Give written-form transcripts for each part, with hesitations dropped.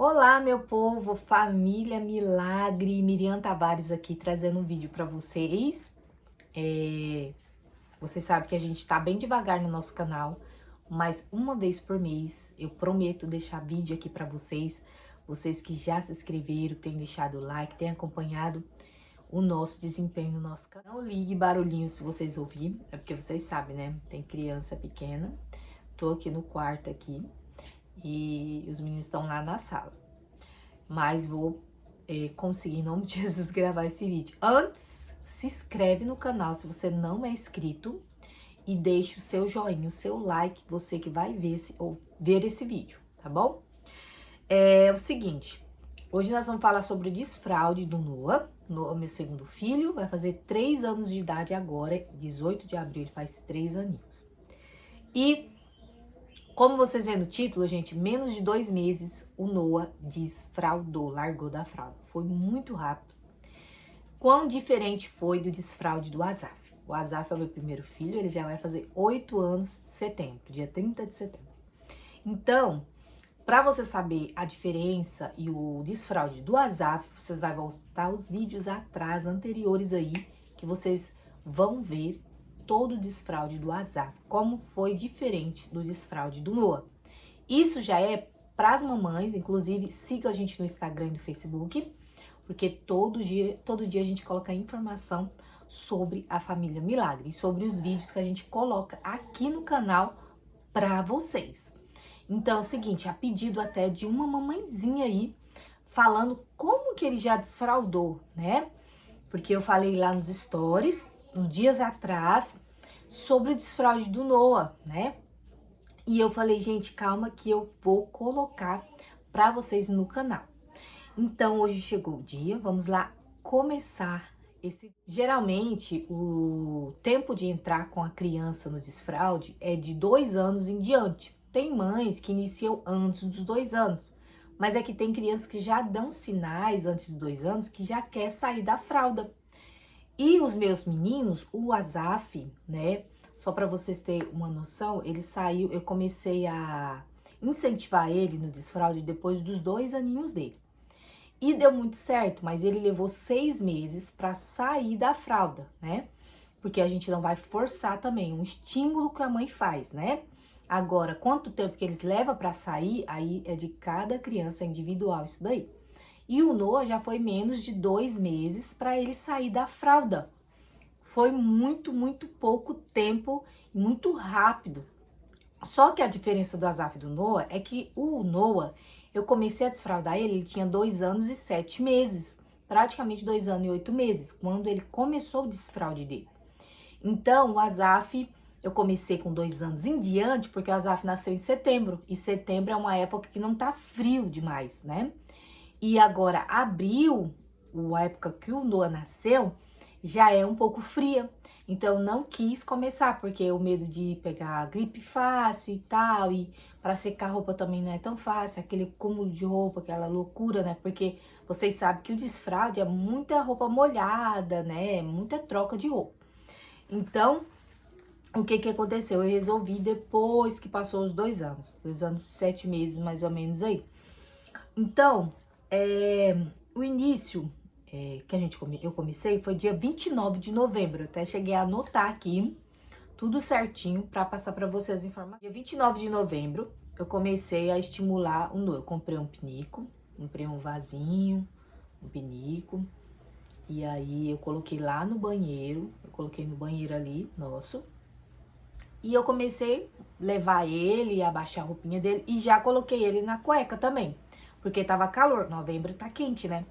Olá, meu povo, família Milagre, Miriam Tavares aqui trazendo um vídeo para vocês. Vocês sabem que a gente tá bem devagar no nosso canal, mas uma vez por mês eu prometo deixar vídeo aqui para vocês. Vocês que já se inscreveram, têm deixado o like, têm acompanhado o nosso desempenho no nosso canal. Não ligue barulhinho se vocês ouvirem, é porque vocês sabem, né? Tem criança pequena. Tô aqui no quarto aqui e os meninos estão lá na sala. Mas vou conseguir, em nome de Jesus, gravar esse vídeo. Antes, se inscreve no canal se você não é inscrito e deixe o seu joinha, o seu like, você que vai ver esse vídeo, tá bom? É o seguinte, hoje nós vamos falar sobre o desfraude do Noah, meu segundo filho, vai fazer 3 anos de idade agora, 18 de abril, ele faz 3 aninhos. E como vocês veem no título, gente, menos de 2 meses o Noah desfraudou, largou da fralda. Foi muito rápido. Quão diferente foi do desfraude do Asaf? O Asaf é o meu primeiro filho, ele já vai fazer 8 anos em setembro, dia 30 de setembro. Então, para você saber a diferença e o desfraude do Asaf, vocês vão voltar os vídeos atrás, anteriores aí, que vocês vão ver todo o desfraude do Asaf, como foi diferente do desfraude do Noah. Isso já é para as mamães, inclusive siga a gente no Instagram e no Facebook, porque todo dia a gente coloca informação sobre a família Milagre e sobre os vídeos que a gente coloca aqui no canal para vocês. Então é o seguinte, a pedido até de uma mamãezinha aí, falando como que ele já desfraudou, né? Porque eu falei lá nos stories, uns dias atrás, sobre o desfraude do Noah, né? E eu falei, gente, calma que eu vou colocar para vocês no canal. Então, hoje chegou o dia, vamos lá começar esse... Geralmente, o tempo de entrar com a criança no desfraude é de 2 anos em diante. Tem mães que iniciam antes dos 2 anos, mas é que tem crianças que já dão sinais antes dos 2 anos que já quer sair da fralda. E os meus meninos, o Asaf, né? Só para vocês terem uma noção, ele saiu, eu comecei a incentivar ele no desfraude depois dos 2 aninhos dele. E deu muito certo, mas ele levou 6 meses para sair da fralda, né? Porque a gente não vai forçar também, um estímulo que a mãe faz, né? Agora, quanto tempo que eles levam para sair, aí é de cada criança, é individual isso daí. E o Noah já foi menos de 2 meses para ele sair da fralda. Foi muito, muito pouco tempo, muito rápido. Só que a diferença do Asaf e do Noah é que o Noah, eu comecei a desfraldar ele tinha 2 anos e 7 meses. Praticamente 2 anos e 8 meses, quando ele começou o desfraude dele. Então, o Asaf, eu comecei com 2 anos em diante, porque o Asaf nasceu em setembro. E setembro é uma época que não tá frio demais, né? E agora, abril, a época que o Noah nasceu, já é um pouco fria. Então, não quis começar, porque o medo de pegar gripe fácil e tal. E para secar roupa também não é tão fácil. Aquele cúmulo de roupa, aquela loucura, né? Porque vocês sabem que o desfraude é muita roupa molhada, né? Muita troca de roupa. Então, o que que aconteceu? Eu resolvi depois que passou os 2 anos. 2 anos e 7 meses, mais ou menos aí. Então, o início eu comecei foi dia 29 de novembro. Eu até cheguei a anotar aqui tudo certinho para passar para vocês as informações. Dia 29 de novembro, eu comecei a estimular o Noah. Eu comprei um pinico, comprei um vasinho, um pinico. E aí eu coloquei lá no banheiro, eu coloquei no banheiro ali, nosso. E eu comecei a levar ele, abaixar a roupinha dele e já coloquei ele na cueca também. Porque tava calor, novembro tá quente, né?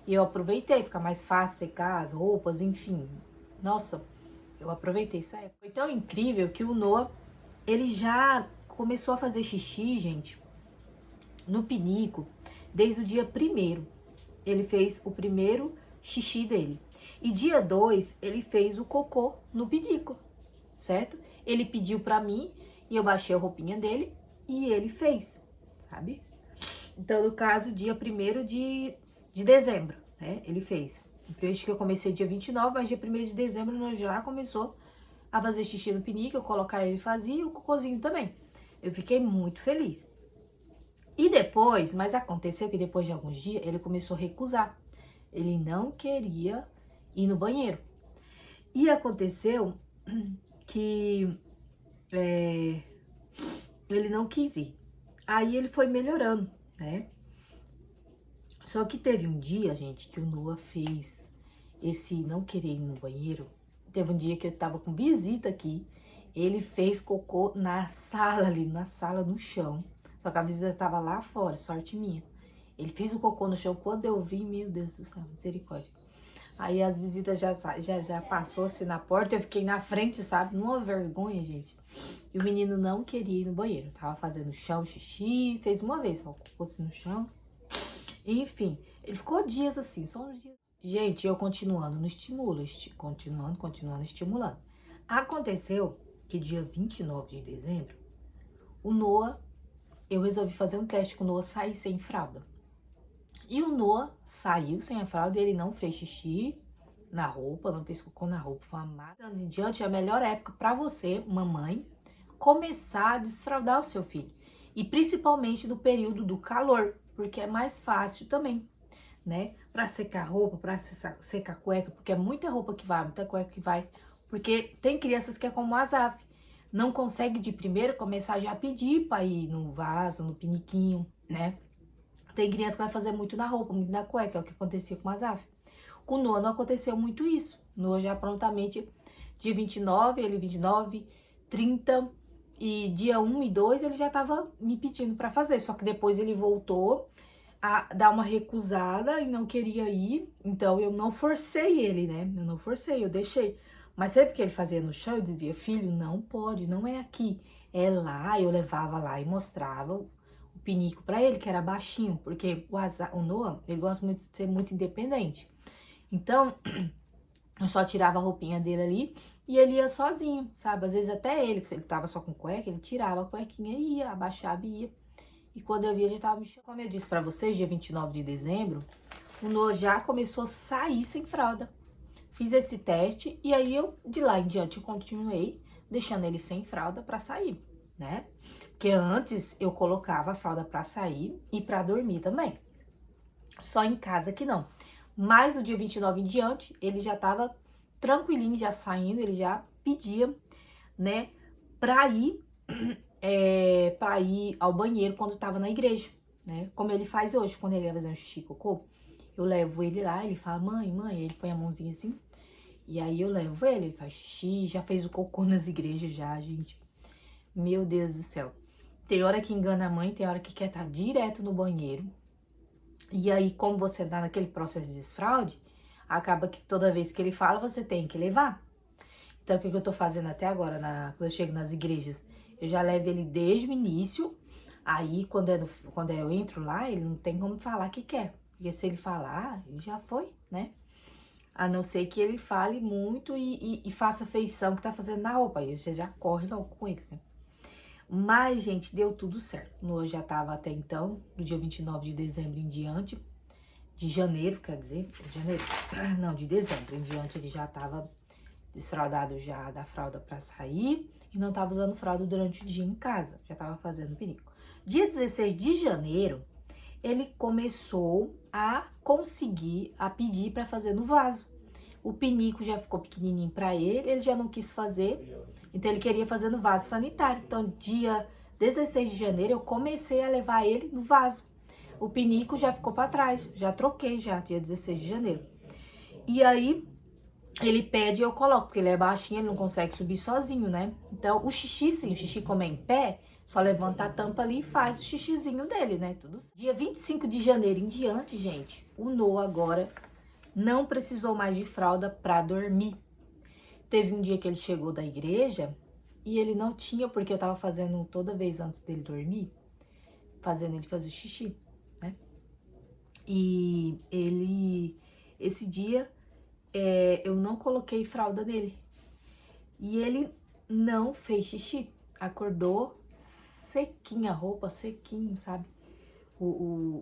E eu aproveitei, fica mais fácil secar as roupas, enfim. Nossa, eu aproveitei essa época. Foi tão incrível que o Noah, ele já começou a fazer xixi, gente, no pinico, desde o dia 1º. Ele fez o primeiro xixi dele. E dia 2, ele fez o cocô no pinico, certo? Ele pediu pra mim e eu baixei a roupinha dele e ele fez, sabe? Então, no caso, dia 1º de dezembro, né? Ele fez. Acho que eu comecei dia 29, mas dia 1º de dezembro nós já começou a fazer xixi no pinico, eu colocar ele fazia e o cocôzinho também. Eu fiquei muito feliz. E depois, mas aconteceu que depois de alguns dias, ele começou a recusar. Ele não queria ir no banheiro. E aconteceu que ele não quis ir. Aí ele foi melhorando, né? Só que teve um dia, gente, que o Noah fez esse não querer ir no banheiro. Teve um dia que eu tava com visita aqui. Ele fez cocô na sala ali, na sala, no chão. Só que a visita tava lá fora, sorte minha. Ele fez o cocô no chão. Quando eu vi, meu Deus do céu, misericórdia. Aí as visitas já passou assim na porta. Eu fiquei na frente, sabe? Numa vergonha, gente. E o menino não queria ir no banheiro. Tava fazendo chão, xixi. Fez uma vez só o cocô assim no chão. Enfim, ele ficou dias assim, só uns dias. Gente, eu continuando no estímulo, continuando estimulando. Aconteceu que dia 29 de dezembro, o Noah, eu resolvi fazer um teste com o Noah sair sem fralda. E o Noah saiu sem a fralda e ele não fez xixi na roupa, não fez cocô na roupa. Foi uma massa. Anos em diante é a melhor época para você, mamãe, começar a desfraldar o seu filho. E principalmente no período do calor, porque é mais fácil também, né? Pra secar roupa, pra secar cueca, porque é muita roupa que vai, muita cueca que vai. Porque tem crianças que é como o Azaf, não consegue de primeiro começar já a pedir pra ir no vaso, no piniquinho, né? Tem criança que vai fazer muito na roupa, muito na cueca, é o que acontecia com o Azaf. Com o Noah não aconteceu muito isso. O Noah já prontamente, dia 29, ele 29, 30 e dia 1 e 2 ele já tava me pedindo pra fazer. Só que depois ele voltou a dar uma recusada e não queria ir. Então eu não forcei ele, né? Eu não forcei, eu deixei. Mas sempre que ele fazia no chão, eu dizia, filho, não pode, não é aqui. É lá, eu levava lá e mostrava o pinico pra ele, que era baixinho. Porque o Noah, ele gosta muito de ser muito independente. Então, eu só tirava a roupinha dele ali e ele ia sozinho, sabe? Às vezes até ele, se ele tava só com cueca, ele tirava a cuequinha e ia, abaixava e ia. E quando eu via, ele tava me chamando. Como eu disse pra vocês, dia 29 de dezembro, o Noah já começou a sair sem fralda. Fiz esse teste e aí eu, de lá em diante, eu continuei deixando ele sem fralda pra sair, né? Porque antes eu colocava a fralda pra sair e pra dormir também. Só em casa que não. Mas no dia 29 em diante, ele já tava tranquilinho, já saindo, ele já pedia, né, pra ir, pra ir ao banheiro quando tava na igreja, né? Como ele faz hoje, quando ele vai fazer um xixi cocô, eu levo ele lá, ele fala, mãe, ele põe a mãozinha assim, e aí eu levo ele faz xixi, já fez o cocô nas igrejas já, gente. Meu Deus do céu. Tem hora que engana a mãe, tem hora que quer estar direto no banheiro. E aí, como você tá naquele processo de desfraude, acaba que toda vez que ele fala, você tem que levar. Então, o que eu tô fazendo até agora, quando eu chego nas igrejas, eu já levo ele desde o início. Aí, quando eu entro lá, ele não tem como falar que quer. Porque se ele falar, ele já foi, né? A não ser que ele fale muito e faça feição que tá fazendo na roupa. Aí você já corre logo com ele, né? Mas, gente, deu tudo certo. Noah já tava até então, do dia 29 de dezembro em diante, de janeiro, quer dizer, de janeiro, não, de dezembro em diante, ele já tava desfraldado já da fralda pra sair e não tava usando fralda durante o dia em casa, já tava fazendo perigo. Dia 16 de janeiro, ele começou a conseguir, a pedir pra fazer no vaso. O pinico já ficou pequenininho pra ele já não quis fazer, então ele queria fazer no vaso sanitário. Então, dia 16 de janeiro, eu comecei a levar ele no vaso. O pinico já ficou pra trás, já troquei já, dia 16 de janeiro. E aí, ele pede e eu coloco, porque ele é baixinho, ele não consegue subir sozinho, né? Então, o xixi, sim, o xixi como é em pé, só levanta a tampa ali e faz o xixizinho dele, né? Tudo. Dia 25 de janeiro em diante, gente, o Noah agora não precisou mais de fralda pra dormir. Teve um dia que ele chegou da igreja e ele não tinha, porque eu tava fazendo toda vez antes dele dormir, fazendo ele fazer xixi, né? E esse dia, eu não coloquei fralda nele. E ele não fez xixi. Acordou sequinha, a roupa sequinho, sabe?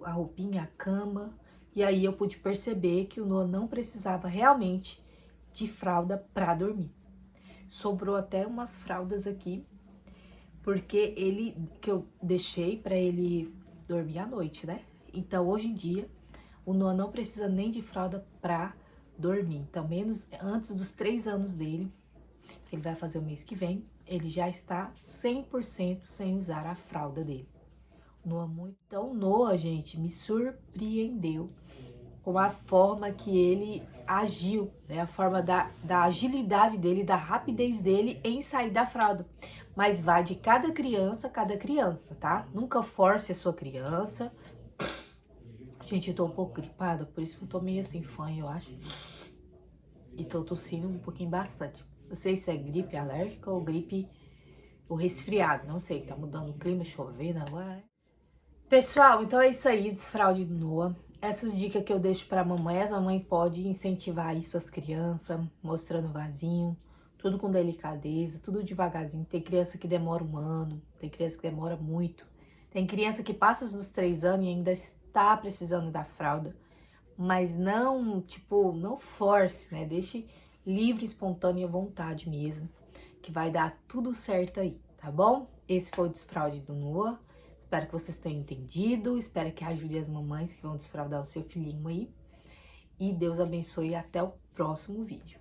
A roupinha, a cama. E aí eu pude perceber que o Noah não precisava realmente de fralda pra dormir. Sobrou até umas fraldas aqui, porque que eu deixei pra ele dormir à noite, né? Então, hoje em dia, o Noah não precisa nem de fralda pra dormir. Então, menos antes dos 3 anos dele, que ele vai fazer o mês que vem, ele já está 100% sem usar a fralda dele. Noah muito. Então, Noah, gente, me surpreendeu com a forma que ele agiu, né? A forma da agilidade dele, da rapidez dele em sair da fralda. Mas vai de cada criança, tá? Nunca force a sua criança. Gente, eu tô um pouco gripada, por isso que eu tô meio assim, fanha, eu acho. E tô tossindo um pouquinho bastante. Não sei se é gripe alérgica ou gripe ou resfriado, não sei. Tá mudando o clima, chovendo agora, né? Pessoal, então é isso aí, desfraude do Noah. Essas dicas que eu deixo pra mamãe, a mamãe pode incentivar aí suas crianças, mostrando vasinho, tudo com delicadeza, tudo devagarzinho. Tem criança que demora 1 ano, tem criança que demora muito. Tem criança que passa dos 3 anos e ainda está precisando da fralda. Mas não, tipo, não force, né? Deixe livre, espontânea vontade mesmo, que vai dar tudo certo aí, tá bom? Esse foi o desfraude do Noah. Espero que vocês tenham entendido, espero que ajude as mamães que vão desfraudar o seu filhinho aí. E Deus abençoe e até o próximo vídeo.